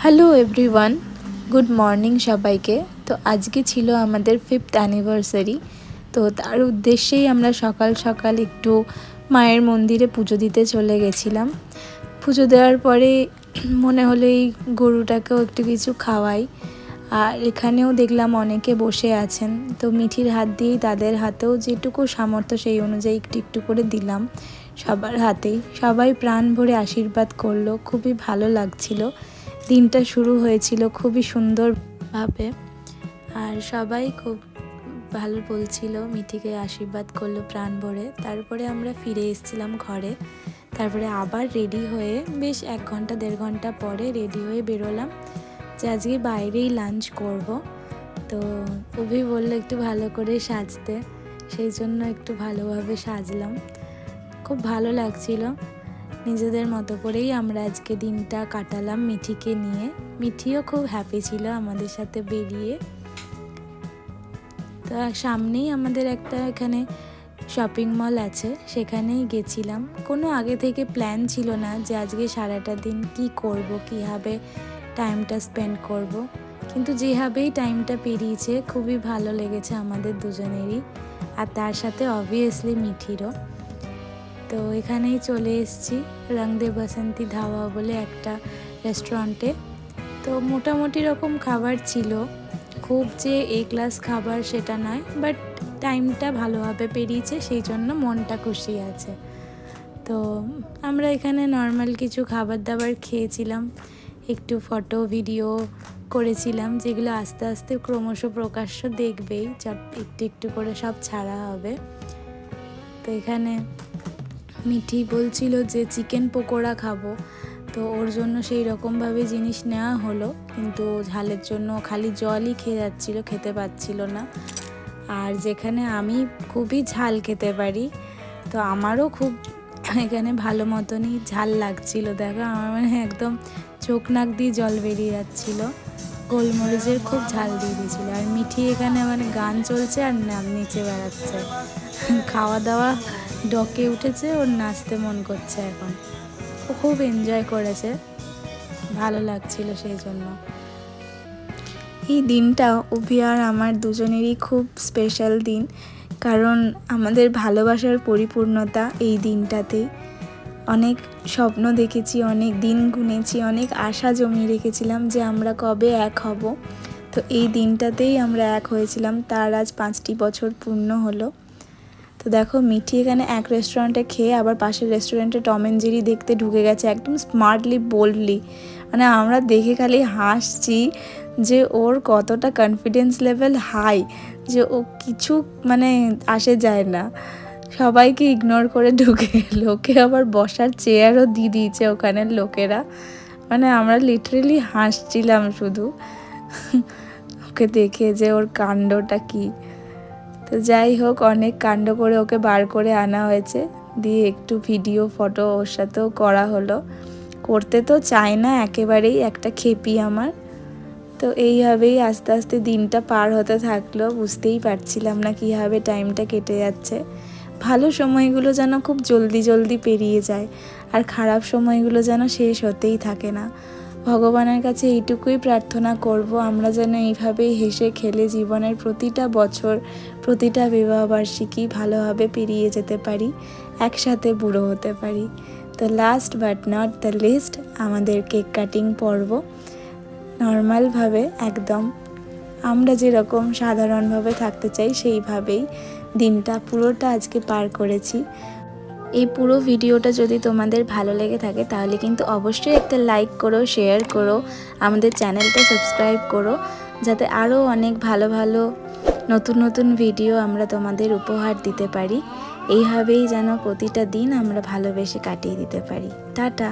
Hello everyone, good morning সবাইকে। তো আজকে ছিল আমাদের 5th অ্যানিভার্সারি। তো তার উদ্দেশ্যেই আমরা সকাল সকাল একটু মায়ের মন্দিরে পুজো দিতে চলে গেছিলাম। পুজো দেওয়ার পরে মনে হলো এই গরুটাকেও একটু কিছু খাওয়াই। আর এখানেও দেখলাম অনেকে বসে আছেন, তো মিঠির হাত দিয়েই তাদের হাতেও যেটুকু সামর্থ্য সেই অনুযায়ী একটু একটু করে দিলাম সবার হাতেই। সবাই প্রাণ ভরে আশীর্বাদ করলো, খুবই ভালো লাগছিল। দিনটা শুরু হয়েছিল খুবই সুন্দরভাবে, আর সবাই খুব ভালো বলছিল, মিঠিকে আশীর্বাদ করলো প্রাণ ভরে। তারপরে আমরা ফিরে এসেছিলাম ঘরে। তারপরে আবার রেডি হয়ে বেশ 1-1.5 ঘন্টা পরে রেডি হয়ে বেরোলাম যে আজকে বাইরেই লাঞ্চ করব। তো অভি বললো একটু ভালো করে সাজতে, সেই জন্য একটু ভালোভাবে সাজলাম। খুব ভালো লাগছিল, নিজেদের মতো করেই আমরা আজকে দিনটা কাটালাম মিঠিকে নিয়ে। মিঠিও খুব হ্যাপি ছিল আমাদের সাথে বেরিয়ে। তো সামনেই আমাদের একটা এখানে শপিং মল আছে, সেখানেই গেছিলাম। কোনো আগে থেকে প্ল্যান ছিল না যে আজকে সারাটা দিন কি করব, কীভাবে টাইমটা স্পেন্ড করব, কিন্তু যেভাবেই টাইমটা পেরিয়েছে খুবই ভালো লেগেছে আমাদের দুজনেরই, আর তার সাথে অবভিয়াসলি মিঠিরও। তো এখানেই চলে এসেছি রং দে বাসন্তী ধাবা বলে একটা রেস্টুরেন্টে। তো মোটামুটি রকম খাবার ছিল, খুব যে এ ক্লাস খাবার সেটা নয়, বাট টাইমটা ভালোভাবে পেরিয়েছে, সেই জন্য মনটা খুশি আছে। তো আমরা এখানে নর্মাল কিছু খাবার দাবার খেয়েছিলাম, একটু ফটো ভিডিও করেছিলাম, যেগুলো আস্তে আস্তে ক্রমশ প্রকাশ্য দেখবেই, একটু একটু করে সব ছাড়া হবে। তো এখানে মিঠি বলছিল যে চিকেন পকোড়া খাবো, তো ওর জন্য সেই রকমভাবে জিনিস নেওয়া হলো, কিন্তু ঝালের জন্য খালি জলই খেয়ে যাচ্ছিল, খেতে পাচ্ছিল না। আর যেখানে আমি খুবই ঝাল খেতে পারি, তো আমারও খুব এখানে ভালো মতনই ঝাল লাগছিল। দেখো আমার মানে একদম চোখ নাক দিয়ে জল বেরিয়ে যাচ্ছিল, গোলমরিচের খুব ঝাল দিয়ে দিয়েছিল। আর মিঠি এখানে মানে গান চলছে আর নিচে বেড়াচ্ছে, খাওয়া দাওয়া ডকে উঠেছে, ওর নাচতে মন করছে এখন। ও খুব এনজয় করেছে, ভালো লাগছিল সেই জন্য। এই দিনটা অভি আর আমার দুজনেরই খুব স্পেশাল দিন, কারণ আমাদের ভালোবাসার পরিপূর্ণতা এই দিনটাতেই। অনেক স্বপ্ন দেখেছি, অনেক দিন গুনেছি, অনেক আশা জমিয়ে রেখেছিলাম যে আমরা কবে এক হব। তো এই দিনটাতেই আমরা এক হয়েছিলাম, তার আজ 5টি বছর পূর্ণ হলো। তো দেখো মিঠি এখানে এক রেস্টুরেন্টে খেয়ে আবার পাশের রেস্টুরেন্টে টম অ্যান্ড জেরি দেখতে ঢুকে গেছে, একদম স্মার্টলি বোল্ডলি। মানে আমরা দেখে খালি হাসছি যে ওর কতটা কনফিডেন্স লেভেল হাই, যে ও কিছু মানে আসে যায় না, সবাইকে ইগনোর করে ঢুকে লোকে আবার বসার চেয়ারও দিয়ে দিয়েছে ওখানের লোকেরা। মানে আমরা লিটারেলি হাসছিলাম শুধু ওকে দেখে যে ওর কাণ্ডটা কী। তো যাই হোক, অনেক কাণ্ড করে ওকে বার করে আনা হয়েছে, দিয়ে একটু ভিডিও ফটো ওর সাথেও করা হলো। করতে তো চায় না একেবারেই, একটা খেপি আমার। তো এইভাবেই আস্তে আস্তে দিনটা পার হতে থাকলো, বুঝতেই পারছিলাম না কীভাবে টাইমটা কেটে যাচ্ছে। ভালো সময়গুলো যেন খুব জলদি জলদি পেরিয়ে যায়, আর খারাপ সময়গুলো যেন শেষ হতেই থাকে না। ভগবানের কাছে এইটুকুই প্রার্থনা করব, আমরা যেন এইভাবেই হেসে খেলে জীবনের প্রতিটা বছর, প্রতিটা বিবাহবার্ষিকী ভালোভাবে পেরিয়ে যেতে পারি, একসাথে বুড়ো হতে পারি। তো last but not the least, আমাদের কেক কাটিং পর্ব নর্মালভাবে একদম আমরা যেরকম সাধারণভাবে থাকতে চাই সেইভাবেই দিনটা পুরোটা আজকে পার করেছি। এই পুরো ভিডিওটা যদি তোমাদের ভালো লেগে থাকে তাহলে কিন্তু অবশ্যই একটা লাইক করো, শেয়ার করো, আমাদের চ্যানেলটা সাবস্ক্রাইব করো, যাতে আরও অনেক ভালো ভালো নতুন নতুন ভিডিও আমরা তোমাদের উপহার দিতে পারি। এইভাবেই যেন প্রতিটা দিন আমরা ভালোবেসে কাটিয়ে দিতে পারি। টাটা।